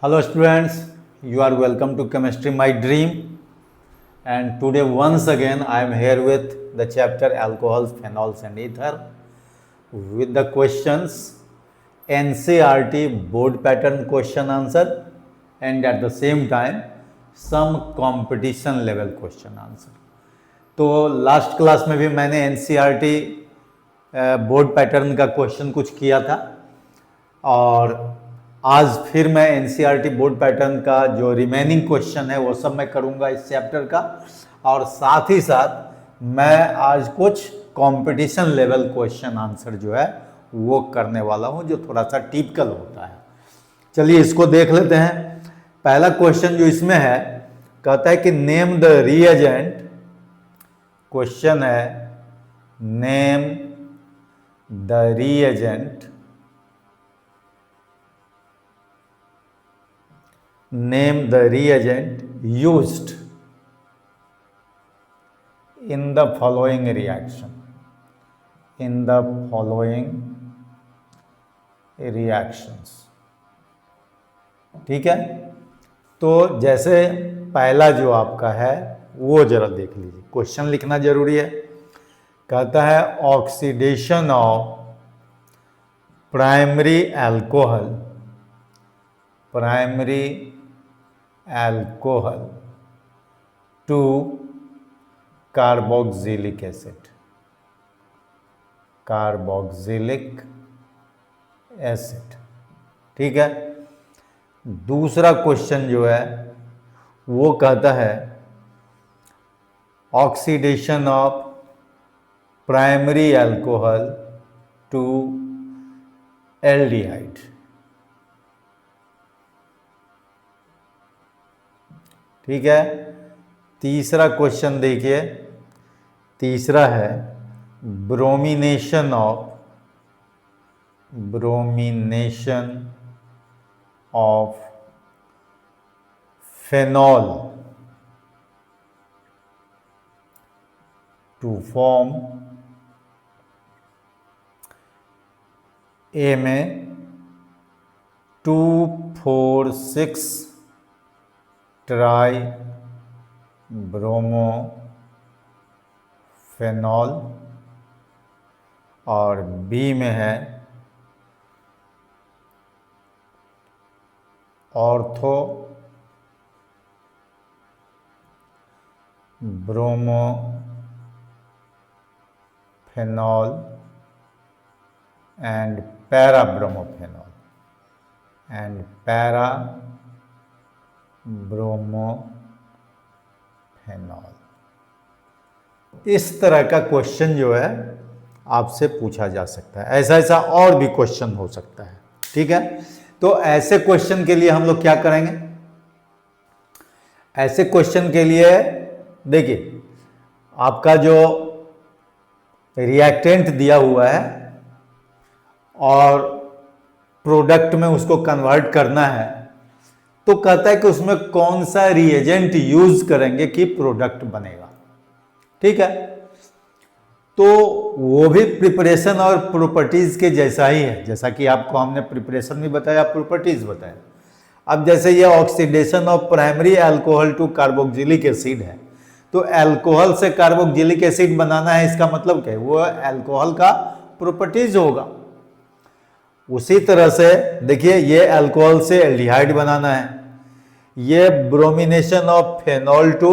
Hello students, you are welcome to Chemistry My Dream, and today once again I am here with the chapter Alcohols, Phenols and Ether with the questions NCERT board pattern question answer and at the same time some competition level question answer. तो last class में भी मैंने NCERT board pattern का question कुछ किया था और आज फिर मैं एनसीईआरटी बोर्ड पैटर्न का जो रिमेनिंग क्वेश्चन है वो सब मैं करूंगा इस चैप्टर का, और साथ ही साथ मैं आज कुछ कंपटीशन लेवल क्वेश्चन आंसर जो है वो करने वाला हूं जो थोड़ा सा टिपिकल होता है। चलिए इसको देख लेते हैं। पहला क्वेश्चन जो इसमें है कहता है कि नेम द रिएजेंट, क्वेश्चन है name the reagent, name the reagent used in the following reaction, in the following reactions। ठीक है, तो जैसे पहला जो आपका है वो जरा देख लीजिए, क्वेश्चन लिखना जरूरी है। कहता है oxidation of primary alcohol, primary alcohol to carboxylic acid, carboxylic acid. ठीक है, दूसरा क्वेश्चन जो है वो कहता है oxidation of primary alcohol to aldehyde. ठीक है, तीसरा क्वेश्चन देखिए, तीसरा है bromination of, bromination of phenol to form, A में 2,4,6 ट्राई ब्रोमो फेनॉल, और बी में है ortho bromo phenol and para bromophenol, and para bromophenol. इस तरह का क्वेश्चन जो है आपसे पूछा जा सकता है, ऐसा ऐसा और भी क्वेश्चन हो सकता है। ठीक है, तो ऐसे क्वेश्चन के लिए हम लोग क्या करेंगे, ऐसे क्वेश्चन के लिए देखिए आपका जो रिएक्टेंट दिया हुआ है और प्रोडक्ट में उसको कन्वर्ट करना है, तो कहता है कि उसमें कौन सा रिएजेंट यूज करेंगे कि प्रोडक्ट बनेगा। ठीक है, तो वो भी प्रिपरेशन और प्रॉपर्टीज के जैसा ही है, जैसा कि आपको हमने प्रिपरेशन भी बताया, प्रॉपर्टीज बताया। अब जैसे ये oxidation of primary alcohol to carboxylic acid है, तो अल्कोहल से कार्बोक्सिलिक एसिड बनाना है, इसका मतलब क्या है, वो अल्कोहल का प्रॉपर्टीज होगा। उसी तरह से देखिए ये अल्कोहल से एल्डिहाइड बनाना है, ये ब्रोमिनेशन ऑफ फेनॉल टू,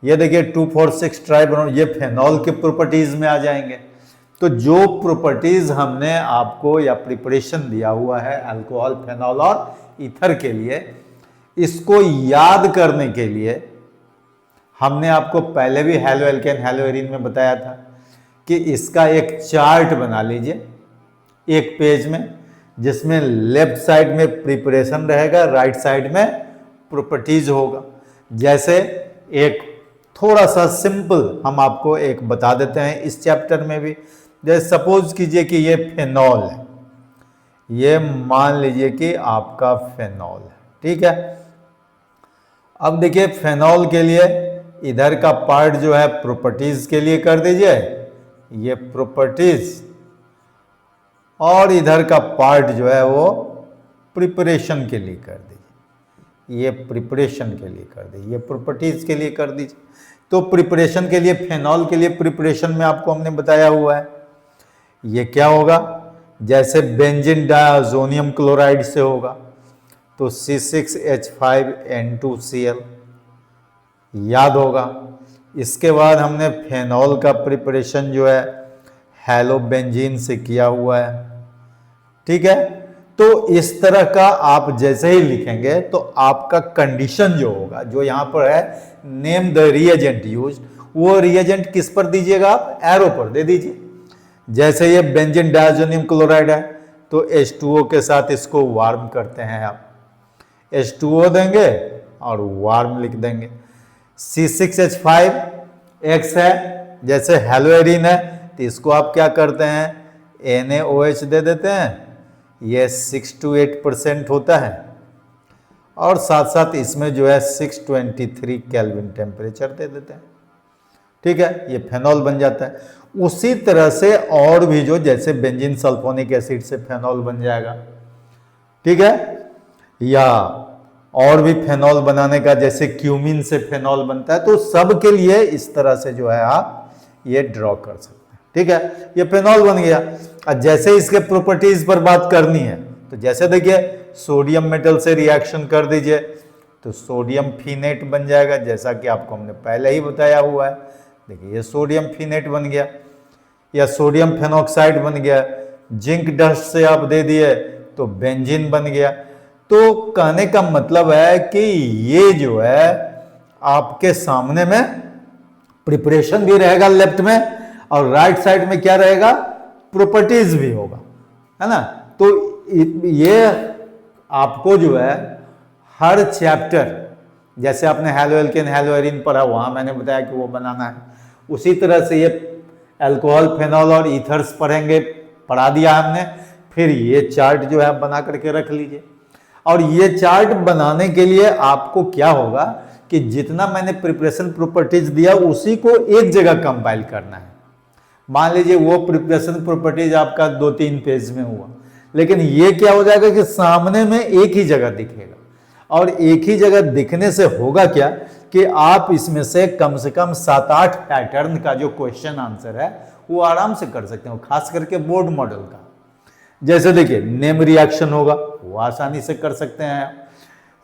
ये देखिए 2,4,6 ट्राई, ये फेनॉल के प्रॉपर्टीज में आ जाएंगे। तो जो प्रॉपर्टीज हमने आपको या प्रिपरेशन दिया हुआ है अल्कोहल, फेनॉल और ईथर के लिए, इसको याद करने के लिए हमने आपको पहले भी हैलो एल्केन हैलो एरीन में बताया था कि इसका एक चार्ट बना लीजिए एक पेज में, जिसमें लेफ्ट साइड में प्रिपरेशन रहेगा, राइट साइड में प्रॉपर्टीज होगा। जैसे एक थोड़ा सा सिंपल हम आपको एक बता देते हैं इस चैप्टर में भी। जैसे सपोज कीजिए कि ये फेनॉल है, ये मान लीजिए कि आपका फेनॉल है। ठीक है, अब देखिए फेनॉल के लिए इधर का पार्ट जो है प्रॉपर्टीज के लिए कर दीजिए, ये प्रॉपर्टीज, और इधर का पार्ट जो है वो प्रिपरेशन के लिए कर दीजिए, ये प्रिपरेशन के लिए कर दीजिए, ये प्रॉपर्टीज के लिए कर दीजिए। तो प्रिपरेशन के लिए, फेनॉल के लिए प्रिपरेशन में आपको हमने बताया हुआ है, ये क्या होगा, जैसे बेंजीन डायज़ोनियम क्लोराइड से होगा तो C6H5N2Cl याद होगा। इसके बाद हमने फेनॉल का प्रिपरेशन जो है हेलोबेंजीन से किया हुआ है, ठीक है। तो इस तरह का आप जैसे ही लिखेंगे तो आपका कंडीशन जो होगा, जो यहां पर है नेम द रिएजेंट यूज्ड, वो रिएजेंट किस पर दीजिएगा आप, एरो पर दे दीजिए। जैसे ये बेंजीन डायज़ोनियम क्लोराइड है तो H2O के साथ इसको वार्म करते हैं आप, H2O देंगे और वार्म लिख देंगे। C6H5X है, जैसे हेलोएरिन है तो इसको आप क्या करते हैं, NaOH दे देते हैं, ये 6 to 8% होता है और साथ साथ इसमें जो है 623 केल्विन टेम्परेचर दे देते हैं, ठीक है, ये फेनॉल बन जाता है। उसी तरह से और भी जो, जैसे बेंजीन सल्फोनिक एसिड से फेनॉल बन जाएगा, ठीक है, या और भी फेनॉल बनाने का, जैसे क्यूमिन से फेनॉल बनता है, तो सब के लिए इस तरह से जो है आप ये ड्रॉ कर सकते हैं, ठीक है। ये फेनॉल बन गया। और जैसे इसके प्रॉपर्टीज पर बात करनी है तो जैसे देखिए सोडियम मेटल से रिएक्शन कर दीजिए तो सोडियम फिनेट बन जाएगा, जैसा कि आपको हमने पहले ही बताया हुआ है। देखिए ये सोडियम फिनेट बन गया या सोडियम फेनोक्साइड बन गया। जिंक डस्ट से आप दे दिए तो बेंजीन बन गया। तो कहने का मतलब है कि ये जो है आपके सामने में प्रिपरेशन भी रहेगा लेफ्ट में, और राइट साइड में क्या रहेगा, प्रॉपर्टीज भी होगा, है ना। तो ये आपको जो है हर चैप्टर, जैसे आपने हेलोएल्केन हेलोएरिन पढ़ा, वहां मैंने बताया कि वो बनाना है, उसी तरह से ये अल्कोहल फेनॉल और ईथर्स पढ़ेंगे, पढ़ा दिया हमने। फिर ये चार्ट जो है बना करके रख लीजिए। और ये चार्ट बनाने के लिए आपको क्या होगा कि जितना मैंने प्रिपरेशन प्रॉपर्टीज दिया उसी को एक जगह कंपाइल करना है। मान लीजिए वो प्रिपरेशन प्रॉपर्टीज आपका 2-3 पेज में हुआ, लेकिन ये क्या हो जाएगा कि सामने में एक ही जगह दिखेगा। और एक ही जगह दिखने से होगा क्या कि आप इसमें से कम 7-8 पैटर्न का जो क्वेश्चन आंसर है वो आराम से कर सकते हो, खास करके बोर्ड मॉडल का। जैसे देखिए नेम रिएक्शन होगा, वो आसानी से कर सकते हैं।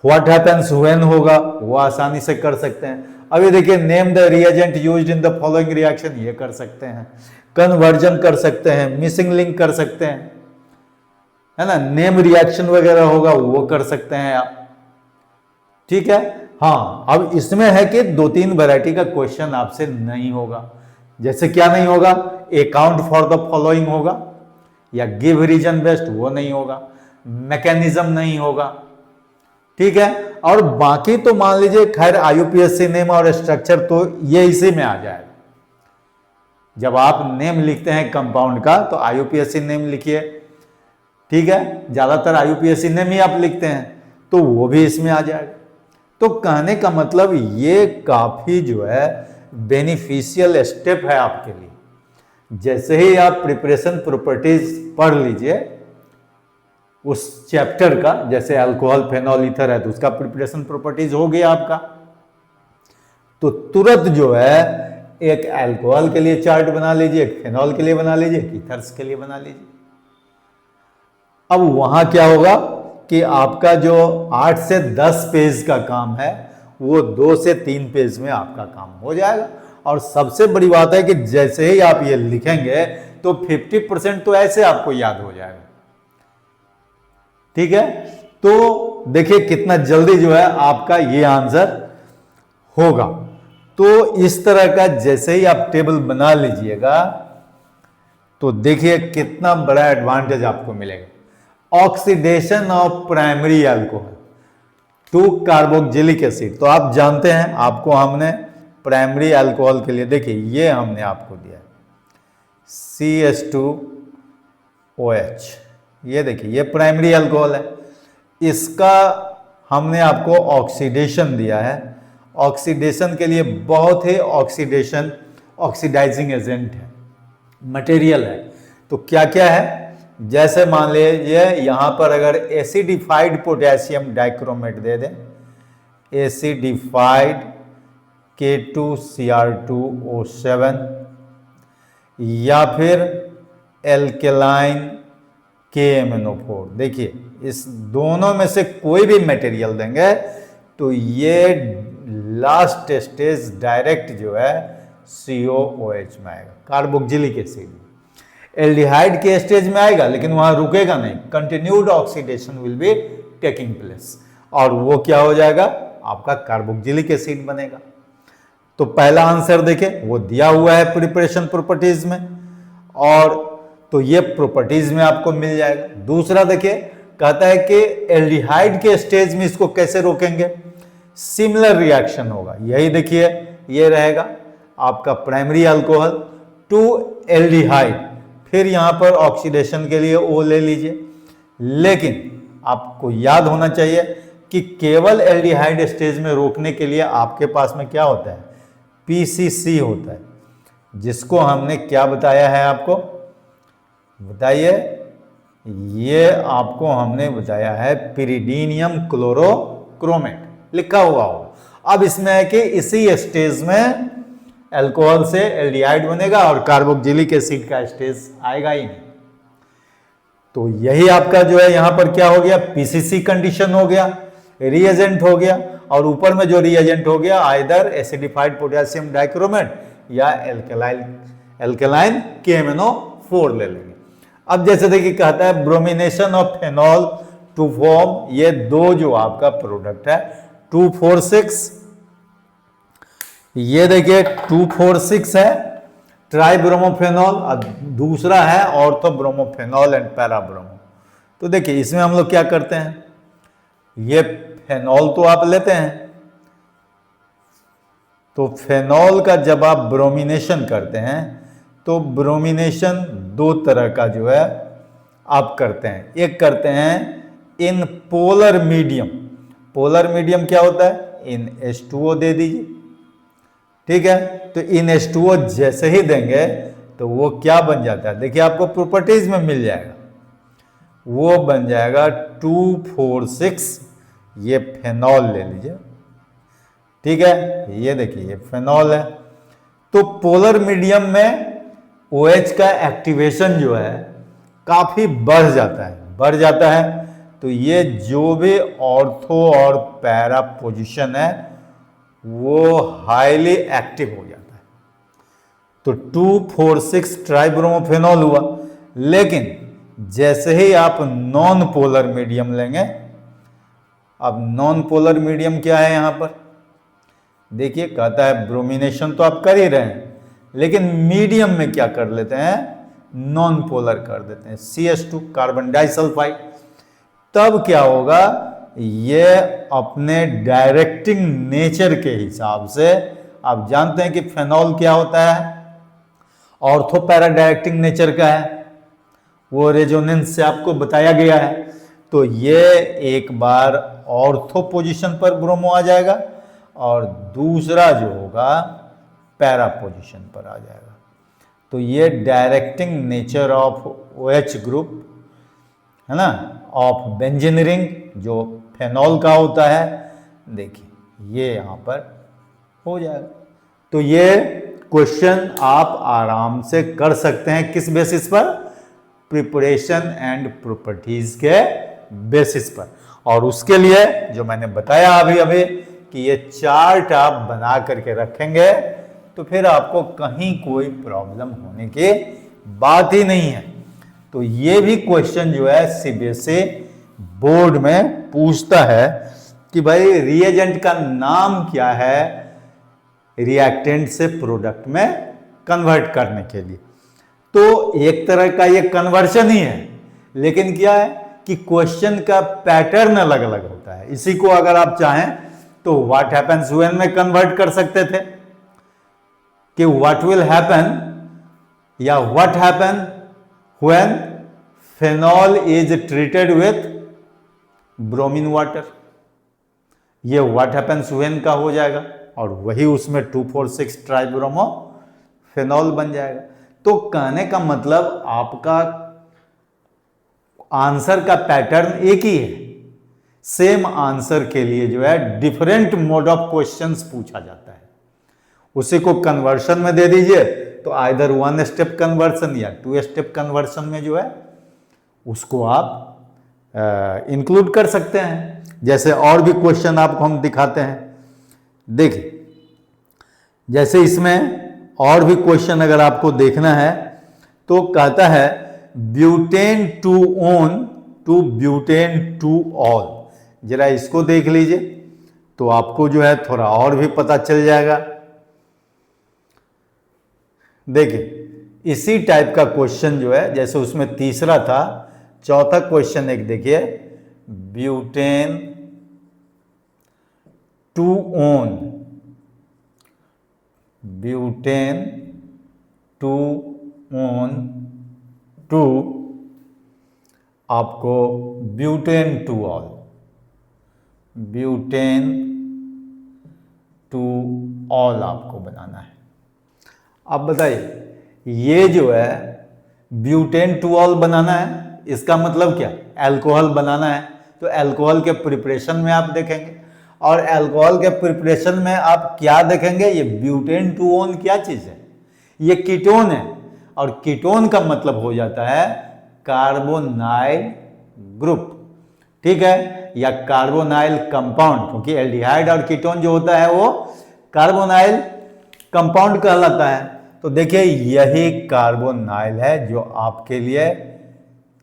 व्हाट हैपेंस व्हेन होगा, वो आसानी से कर सकते हैं। अभी देखिए name the reagent used in the following reaction, ये कर सकते हैं। कन्वर्जन कर सकते हैं, मिसिंग लिंक कर सकते हैं, है ना। नेम रिएक्शन वगैरह होगा वो कर सकते हैं आप, ठीक है। हाँ, अब इसमें है कि 2-3 वैरायटी का क्वेश्चन आपसे नहीं होगा। जैसे क्या नहीं होगा, अकाउंट फॉर द फॉलोइंग होगा, या गिव रीजन बेस्ड, वो नहीं होगा, मैकेनिज्म नहीं होगा, ठीक है। और बाकी तो मान लीजिए खैर IUPAC नेम और स्ट्रक्चर तो ये इसी में आ जाएगा। जब आप नेम लिखते हैं कंपाउंड का तो IUPAC नेम लिखिए, ठीक है। ज्यादातर IUPAC नेम ही आप लिखते हैं तो वो भी इसमें आ जाएगा। तो कहने का मतलब ये काफी जो है बेनिफिशियल स्टेप है आपके लिए। जैसे ही आप प्रिपरेशन प्रॉपर्टीज पढ़ लीजिए उस चैप्टर का, जैसे अल्कोहल फेनॉल ईथर है तो उसका प्रिपरेशन प्रॉपर्टीज हो गया आपका, तो तुरंत जो है एक अल्कोहल के लिए चार्ट बना लीजिए, एक फेनॉल के लिए बना लीजिए, एक ईथर्स के लिए बना लीजिए। अब वहां क्या होगा कि आपका जो 8 से 10 पेज का काम है वो 2 से 3 पेज में आपका काम हो जाएगा। और सबसे बड़ी बात है कि जैसे ही आप ये लिखेंगे तो 50% तो ऐसे आपको याद हो जाएगा, ठीक है। तो देखिए कितना जल्दी जो है आपका ये आंसर होगा। तो इस तरह का जैसे ही आप टेबल बना लीजिएगा तो देखिए कितना बड़ा एडवांटेज आपको मिलेगा। Oxidation of primary alcohol to carboxylic acid, तो आप जानते हैं, आपको हमने प्राइमरी अल्कोहल के लिए देखिए ये हमने आपको दिया CH2OH, ये देखिए ये प्राइमरी अल्कोहल है। इसका हमने आपको ऑक्सीडेशन दिया है। ऑक्सीडेशन के लिए बहुत ही ऑक्सीडाइजिंग एजेंट है, मटेरियल है। तो क्या क्या है, जैसे मान लीजिए यहां पर अगर एसिडिफाइड पोटेशियम डाइक्रोमेट दे दें, एसिडिफाइड K2Cr2O7, या फिर एल्केलाइन KMnO4, देखिए इस दोनों में से कोई भी मटेरियल देंगे तो ये लास्ट स्टेज डायरेक्ट जो है COOH में आएगा, कार्बोक्सिलिक एसिड। एल्डिहाइड के स्टेज में आएगा लेकिन वहां रुकेगा नहीं, continued oxidation will be taking place, और वो क्या हो जाएगा, आपका कार्बोक्सिलिक एसिड बनेगा। तो पहला आंसर देखिए वो दिया हुआ है प्रिपरेशन प्रॉपर्टीज में, और तो ये प्रॉपर्टीज में आपको मिल जाएगा। दूसरा देखिए कहता है कि एल्डिहाइड के स्टेज में इसको कैसे रोकेंगे, सिमिलर रिएक्शन होगा, यही देखिए ये रहेगा आपका प्राइमरी अल्कोहल टू एल्डिहाइड, फिर यहां पर ऑक्सीडेशन के लिए O ले लीजिए। लेकिन आपको याद होना चाहिए कि केवल एल्डिहाइड स्टेज में रोकने के लिए आपके पास में क्या होता है, PCC होता है, जिसको हमने क्या बताया है आपको, बताइए, ये आपको हमने बताया है पिरिडीनियम क्लोरोक्रोमेट, लिखा हुआ होगा। अब इसमें है कि इसी स्टेज में अल्कोहल से एल्डिहाइड बनेगा और कार्बोक्सिलिक एसिड का स्टेज आएगा ही नहीं। तो यही आपका जो है यहां पर क्या हो गया, PCC कंडीशन हो गया, रिएजेंट हो गया, और ऊपर में जो रिएजेंट हो गया आइदर एसिडिफाइड पोटेशियम डाइक्रोमेट या एल्केलाइन KMnO4 ले लेंगे। अब जैसे देखिए कहता है bromination of phenol to form, ये दो जो आपका प्रोडक्ट है 2,4,6, ये देखिए 2,4,6 है ट्राइब्रोमोफेनॉल, और दूसरा है ऑर्थोब्रोमोफेनॉल एंड पैराब्रोमो। तो देखिए इसमें हम लोग क्या करते हैं, ये फेनॉल तो आप लेते हैं, तो फेनॉल का जब आप ब्रोमिनेशन करते हैं तो ब्रोमिनेशन दो तरह का जो है आप करते हैं, एक करते हैं in polar medium, polar medium क्या होता है, इन H2O दे दीजिए, ठीक है। तो इन H2O जैसे ही देंगे तो वो क्या बन जाता है, देखिए आपको प्रॉपर्टीज में मिल जाएगा, वो बन जाएगा 2,4,6, ये फेनॉल ले लीजिए, ठीक है, ये देखिए ये फेनॉल है। तो पोलर मीडियम में OH का एक्टिवेशन जो है काफी बढ़ जाता है, तो ये जो भी ऑर्थो और पैरा पोजीशन है वो हाईली एक्टिव हो जाता है। तो 2,4,6 ट्राइब्रोमोफेनॉल हुआ, लेकिन जैसे ही आप नॉन पोलर मीडियम लेंगे, अब नॉन पोलर मीडियम क्या है यहां पर, देखिए कहता है ब्रोमिनेशन तो आप कर ही रहे हैं, लेकिन मीडियम में क्या कर लेते हैं, नॉन पोलर कर देते हैं, CH2 कार्बन डाइसल्फाइड। तब क्या होगा, ये अपने डायरेक्टिंग नेचर के हिसाब से, आप जानते हैं कि फेनॉल क्या होता है, ऑर्थो पैरा डायरेक्टिंग नेचर का है, वो रेजोनेंस से आपको बताया गया है। तो ये एक बार ऑर्थो पोजीशन पर ब्रोमो आ जाएगा और दूसरा जो होगा पैरा पोजीशन पर आ जाएगा। तो ये directing nature of OH group है ना, ऑफ बेंजीन रिंग जो फेनॉल का होता है, देखिए ये यहां पर हो जाएगा। तो ये क्वेश्चन आप आराम से कर सकते हैं, किस बेसिस पर, प्रिपरेशन एंड प्रॉपर्टीज के बेसिस पर। और उसके लिए जो मैंने बताया अभी कि ये चार्ट आप बना करके रखेंगे तो फिर आपको कहीं कोई प्रॉब्लम होने की बात ही नहीं है। तो ये भी क्वेश्चन जो है CBSE बोर्ड में पूछता है कि भाई रिएजेंट का नाम क्या है रिएक्टेंट से प्रोडक्ट में कन्वर्ट करने के लिए। तो एक तरह का ये कन्वर्शन ही है, लेकिन क्या है कि क्वेश्चन का पैटर्न अलग अलग होता है। इसी को अगर आप चाहें तो व्हाट हैपेंस व्हेन में कन्वर्ट कर सकते थे कि व्हाट विल हैपन या what happen when phenol is treated with bromine water, ये व्हाट हैपेंस व्हेन का हो जाएगा और वही उसमें 2,4,6 ट्राइब्रोमो फेनॉल बन जाएगा। तो कहने का मतलब आपका आंसर का पैटर्न एक ही है, सेम आंसर के लिए जो है डिफरेंट मोड ऑफ क्वेश्चंस पूछा जाता है। उसी को कन्वर्शन में दे दीजिए तो आइदर 1 स्टेप कन्वर्सन या 2 स्टेप कन्वर्सन में जो है उसको आप इंक्लूड कर सकते हैं। जैसे और भी क्वेश्चन आपको हम दिखाते हैं, देखिए जैसे इसमें और भी क्वेश्चन अगर आपको देखना है तो कहता है butane two one to butane two ol. जरा इसको देख लीजिए तो आपको जो है थोड़ा और भी पता चल जाएगा। देखिए इसी टाइप का क्वेश्चन जो है, जैसे उसमें तीसरा था, चौथा क्वेश्चन एक देखिए, butane two one, butane two one to आपको butane two ol, butane two ol आपको बनाना है। अब बताइए ये जो है ब्यूटेन टू ऑल बनाना है, इसका मतलब क्या, अल्कोहल बनाना है तो अल्कोहल के प्रिपरेशन में आप देखेंगे, और अल्कोहल के प्रिपरेशन में आप क्या देखेंगे, ये ब्यूटेन टू ओन क्या चीज है, ये कीटोन है, और कीटोन का मतलब हो जाता है कार्बोनाइल ग्रुप, ठीक है, या कार्बोनाइल कंपाउंड, क्योंकि एल्डिहाइड और कीटोन जो होता है वो कार्बोनाइल कंपाउंड कहलाता है। तो देखिए यही कार्बोनाइल है जो आपके लिए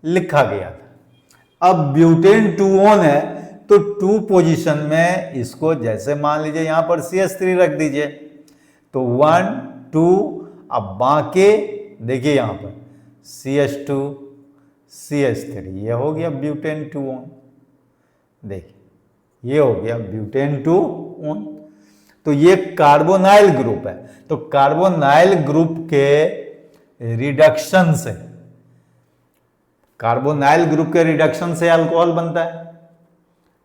लिखा गया था। अब ब्यूटेन टू ओन है तो 2 पोजीशन में इसको, जैसे मान लीजिए यहां पर CH3 रख दीजिए तो 1 2, अब बाकी देखिए यहां पर CH2 CH3, ये हो गया ब्यूटेन टू ओन। देखिए ये हो गया ब्यूटेन टू ओन। तो ये कार्बोनाइल ग्रुप है, तो कार्बोनाइल ग्रुप के रिडक्शन से, कार्बोनाइल ग्रुप के रिडक्शन से अल्कोहल बनता है,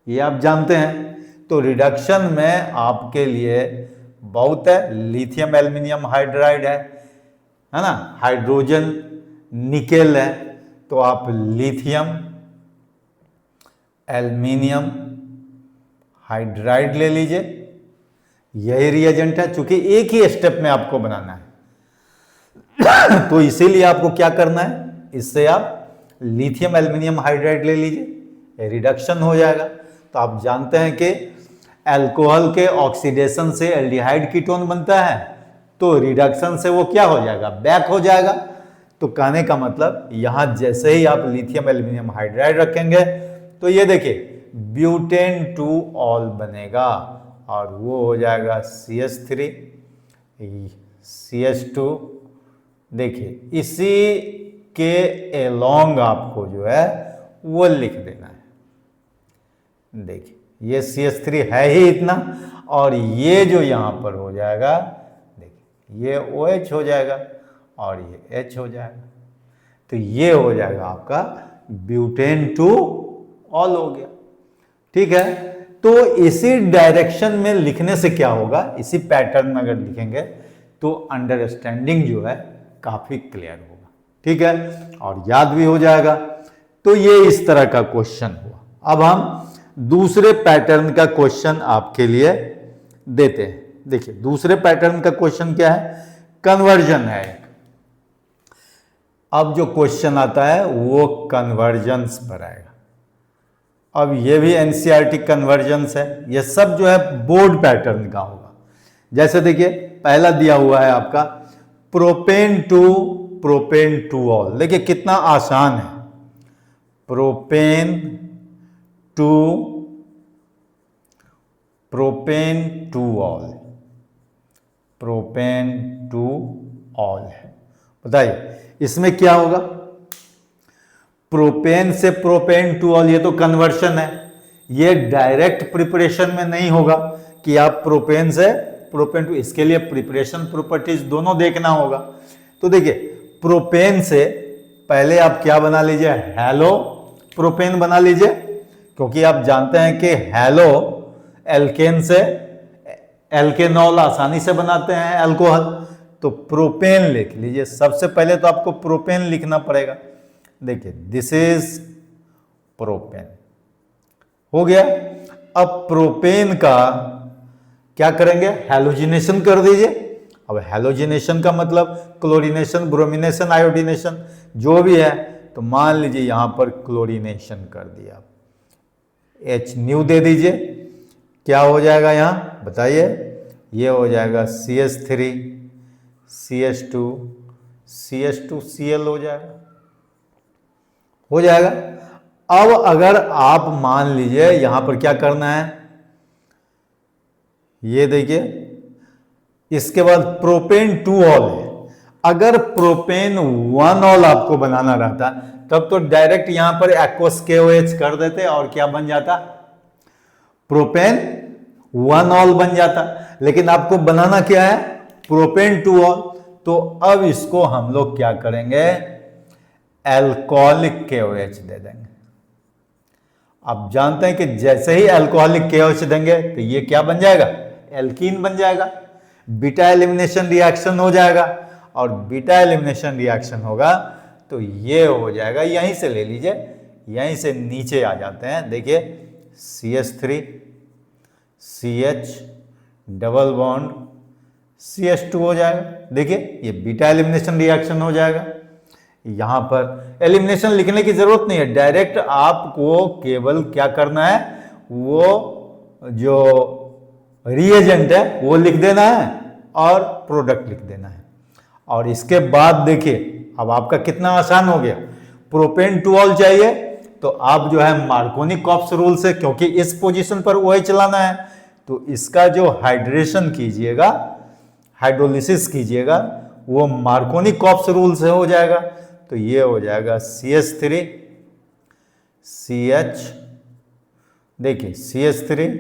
ये आप जानते हैं। तो रिडक्शन में आपके लिए बहुत है, लिथियम एल्युमिनियम हाइड्राइड है ना, हाइड्रोजन निकेल है, तो आप लिथियम एल्युमिनियम हाइड्राइड ले लीजिए, यही रिएजेंट है, चूंकि एक ही स्टेप में आपको बनाना है तो इसीलिए आपको क्या करना है, इससे आप लिथियम एल्युमिनियम हाइड्राइड ले लीजिए, रिडक्शन हो जाएगा। तो आप जानते हैं कि अल्कोहल के ऑक्सीडेशन से एल्डिहाइड कीटोन बनता है, तो रिडक्शन से वो क्या हो जाएगा, बैक हो जाएगा। तो कहने का मतलब यहां जैसे ही आप लिथियम एल्युमिनियम हाइड्राइड रखेंगे तो ये देखिए ब्यूटेन टू ऑल बनेगा, और वो हो जाएगा CH3 CH2। देखिए इसी के एलोंग आपको जो है वो लिख देना है। देखिए ये CH3 है ही इतना, और ये जो यहां पर हो जाएगा, देखिए ये OH हो जाएगा और ये H हो जाएगा, तो ये हो जाएगा आपका ब्यूटेन टू ऑल हो गया, ठीक है। तो इसी डायरेक्शन में लिखने से क्या होगा, इसी पैटर्न में अगर लिखेंगे तो अंडरस्टैंडिंग जो है काफी क्लियर होगा, ठीक है, और याद भी हो जाएगा। तो ये इस तरह का क्वेश्चन हुआ। अब हम दूसरे पैटर्न का क्वेश्चन आपके लिए देते हैं। देखिए दूसरे पैटर्न का क्वेश्चन क्या है, कन्वर्जन है। अब जो क्वेश्चन आता है वो कन्वर्जन्स पर आएगा। अब ये भी NCERT कन्वर्जन्स है, ये सब जो है बोर्ड पैटर्न का होगा। जैसे देखिए पहला दिया हुआ है आपका प्रोपेन टू ऑल, देखिए कितना आसान है, प्रोपेन टू ऑल है। बताइए इसमें क्या होगा, प्रोपेन से प्रोपेन टू ऑल, ये तो कन्वर्शन है, ये डायरेक्ट प्रिपरेशन में नहीं होगा कि आप प्रोपेन से प्रोपेन टू, इसके लिए प्रिपरेशन प्रॉपर्टीज दोनों देखना होगा। तो देखिए प्रोपेन से पहले आप क्या बना लीजिए, हेलो प्रोपेन बना लीजिए, क्योंकि आप जानते हैं कि हेलो एल्केन से एल्केनॉल आसानी से बनाते हैं अल्कोहल, तो प्रोपेन लिख लीजिए। सबसे पहले तो आपको प्रोपेन लिखना पड़ेगा। देखिए दिस इज प्रोपेन हो गया। अब प्रोपेन का क्या करेंगे, हैलोजिनेशन कर दीजिए। अब हैलोजिनेशन का मतलब क्लोरीनेशन, ब्रोमिनेशन, आयोडीनेशन जो भी है, तो मान लीजिए यहां पर क्लोरीनेशन कर दिया, H न्यू दे दीजिए। क्या हो जाएगा यहां बताइए, ये हो जाएगा CH3 CH2 CH2Cl हो जाएगा, हो जाएगा। अब अगर आप मान लीजिए यहां पर क्या करना है, ये देखिए, इसके बाद प्रोपेन 2 ऑल है। अगर प्रोपेन 1 ऑल आपको बनाना रहता तब तो डायरेक्ट यहां पर एक्वस KOH कर देते और क्या बन जाता, प्रोपेन 1 ऑल बन जाता। लेकिन आपको बनाना क्या है, प्रोपेन 2 ऑल। तो अब इसको हम लोग क्या करेंगे, एल्कोहलिक KOH दे देंगे। आप जानते हैं कि जैसे ही एल्कोहलिक KOH देंगे तो ये क्या बन जाएगा, एल्कीन बन जाएगा। बीटा एलिमिनेशन रिएक्शन हो जाएगा, और बीटा एलिमिनेशन रिएक्शन होगा तो ये हो जाएगा, यहीं से ले लीजिए, यहीं से नीचे आ जाते हैं, देखिए CH3 CH double bond CH2 हो जाएगा। देखिए ये बीटा एलिमिनेशन रिएक्शन हो जाएगा। यहां पर एलिमिनेशन लिखने की जरूरत नहीं है, डायरेक्ट आपको केवल क्या करना है, वो जो रिएजेंट है वो लिख देना है और प्रोडक्ट लिख देना है। और इसके बाद देखिए अब आपका कितना आसान हो गया, प्रोपेन 2 ऑल चाहिए तो आप जो है मार्कोनी-कॉप्स रूल से, क्योंकि इस पोजीशन पर OH चलाना है, तो इसका जो हाइड्रेशन कीजिएगा, हाइड्रोलिसिस कीजिएगा, वो मार्कोनी-कॉप्स रूल से हो जाएगा। तो ये हो जाएगा CH3 CH, देखिए CH3,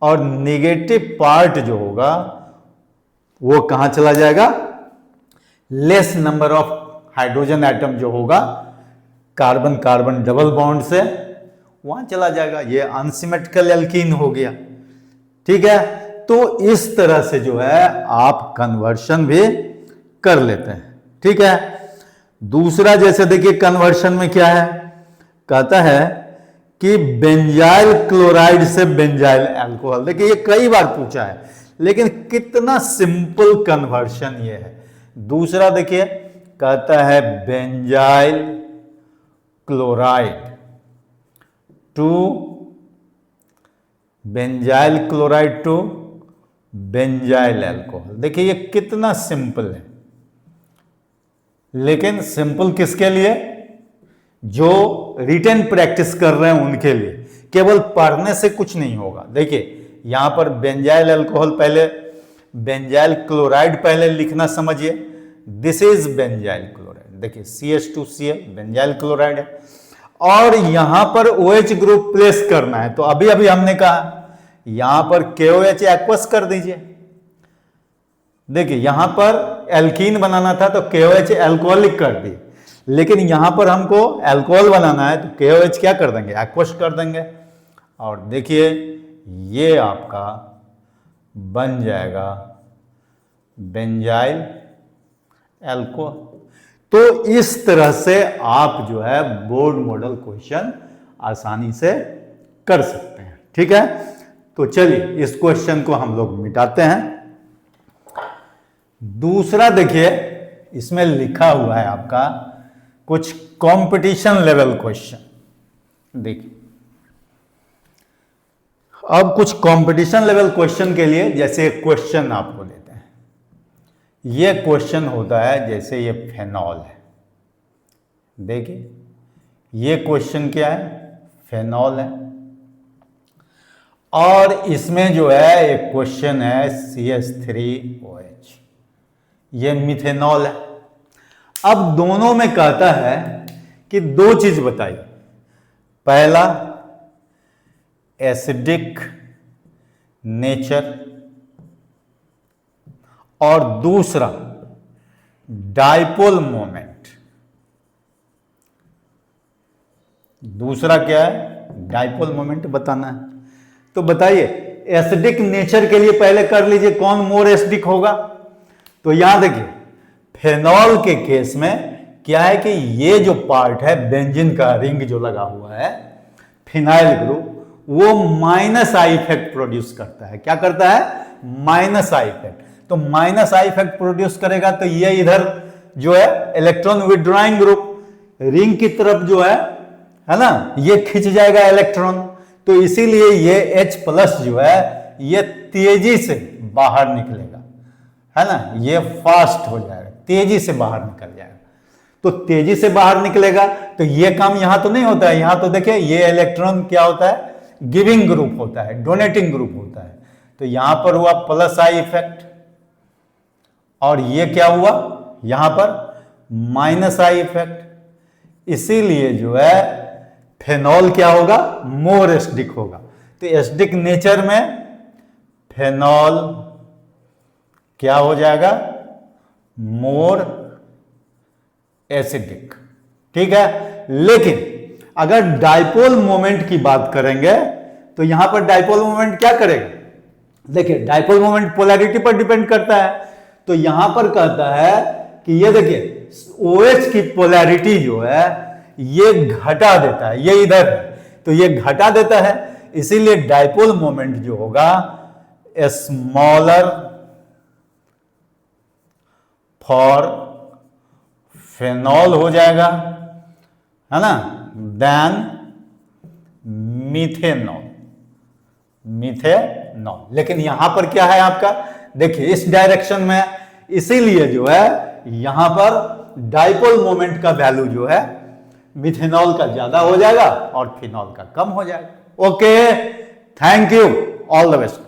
और नेगेटिव पार्ट जो होगा वो कहां चला जाएगा, less number of hydrogen atom जो होगा कार्बन कार्बन डबल बॉन्ड से, वहां चला जाएगा। ये अनसिमेट्रिकल एल्कीन हो गया, ठीक है। तो इस तरह से जो है आप कन्वर्शन भी कर लेते हैं, ठीक है। दूसरा जैसे देखिए कन्वर्शन में क्या है, कहता है कि बेंजाइल क्लोराइड से बेंजाइल अल्कोहल। देखिए ये कई बार पूछा है, लेकिन कितना सिंपल कन्वर्शन ये है। दूसरा देखिए कहता है benzyl chloride to benzyl chloride to benzyl alcohol. देखिए ये कितना सिंपल है, लेकिन सिंपल किसके लिए, जो रिटेन प्रैक्टिस कर रहे हैं उनके लिए। केवल पढ़ने से कुछ नहीं होगा। देखिए यहां पर बेंजाइल अल्कोहल पहले, बेंजाइल क्लोराइड पहले लिखना समझिए, दिस इज बेंजाइल क्लोराइड। देखिए CH2Cl बेंजाइल क्लोराइड है, और यहां पर OH ग्रुप प्लेस करना है। तो अभी अभी हमने कहा यहां पर KOH एक्वस कर दीजिए। देखिए यहां पर एल्कीन बनाना था तो KOH एल्कोहलिक कर दिए, लेकिन यहां पर हमको अल्कोहल बनाना है तो KOH क्या कर देंगे, एक्वस कर देंगे। और देखिए ये आपका बन जाएगा बेंजाइल अल्कोहल। तो इस तरह से आप जो है बोर्ड मॉडल क्वेश्चन आसानी से कर सकते हैं, ठीक है। तो चलिए इस क्वेश्चन को हम लोग मिटाते हैं। दूसरा देखिए इसमें लिखा हुआ है आपका कुछ कंपटीशन लेवल क्वेश्चन। देखिए अब कुछ कंपटीशन लेवल क्वेश्चन के लिए जैसे क्वेश्चन आपको देते हैं, ये क्वेश्चन होता है जैसे ये फेनॉल है। देखिए ये क्वेश्चन क्या है, फेनॉल है, और इसमें जो है एक क्वेश्चन है CH3OH, ये मिथेनॉल है। अब दोनों में कहता है कि दो चीज बताइए, पहला एसिडिक नेचर और दूसरा डाइपोल मोमेंट। दूसरा क्या है, डाइपोल मोमेंट बताना है। तो बताइए एसिडिक नेचर के लिए पहले कर लीजिए, कौन मोर एसिडिक होगा। तो यहां देखिए फेनॉल के केस में क्या है कि ये जो पार्ट है बेंजीन का रिंग जो लगा हुआ है, फिनाइल ग्रुप, वो माइनस आई इफेक्ट प्रोड्यूस करता है। क्या करता है? Minus I effect. तो माइनस आई इफेक्ट प्रोड्यूस करेगा तो ये इधर जो है इलेक्ट्रॉन विड्रॉइंग ग्रुप रिंग की तरफ जो है ना, ये खिंच जाएगा इलेक्ट्रॉन। तो इसीलिए ये H+ जो है ये तेजी से बाहर निकलेगा, है ना, ये फास्ट हो जाएगा, तेजी से बाहर निकल जाएगा। तो तेजी से बाहर निकलेगा तो ये काम यहां तो नहीं होता है। यहां तो देखिए ये इलेक्ट्रॉन क्या होता है? गिविंग ग्रुप होता है, डोनेटिंग ग्रुप होता है। तो यहां पर हुआ प्लस आई इफेक्ट, और ये क्या हुआ यहां पर? Minus I effect. इसीलिए जो है फेनॉल क्या होगा? मोर एसिडिक होगा। तो एसिडिक नेचर में फेनॉल क्या हो जाएगा? More acidic. ठीक है। लेकिन अगर डाइपोल मोमेंट की बात करेंगे तो यहां पर डाइपोल मोमेंट क्या करेगा? देखिए डाइपोल मोमेंट पोलैरिटी पर डिपेंड करता है। तो यहां पर कहता है कि ये देखिए OH की पोलैरिटी जो है ये घटा देता है, ये इधर है तो ये घटा देता है। इसीलिए डाइपोल मोमेंट जो होगा स्मॉलर फॉर फेनॉल हो जाएगा, है ना, देन मिथेनॉल। मिथेनॉल। लेकिन यहां पर क्या है आपका? देखिए इस डायरेक्शन में, इसीलिए जो है यहां पर डाइपोल मोमेंट का वैल्यू जो है मिथेनॉल का ज्यादा हो जाएगा और फिनॉल का कम हो जाएगा। Okay, thank you, all the best.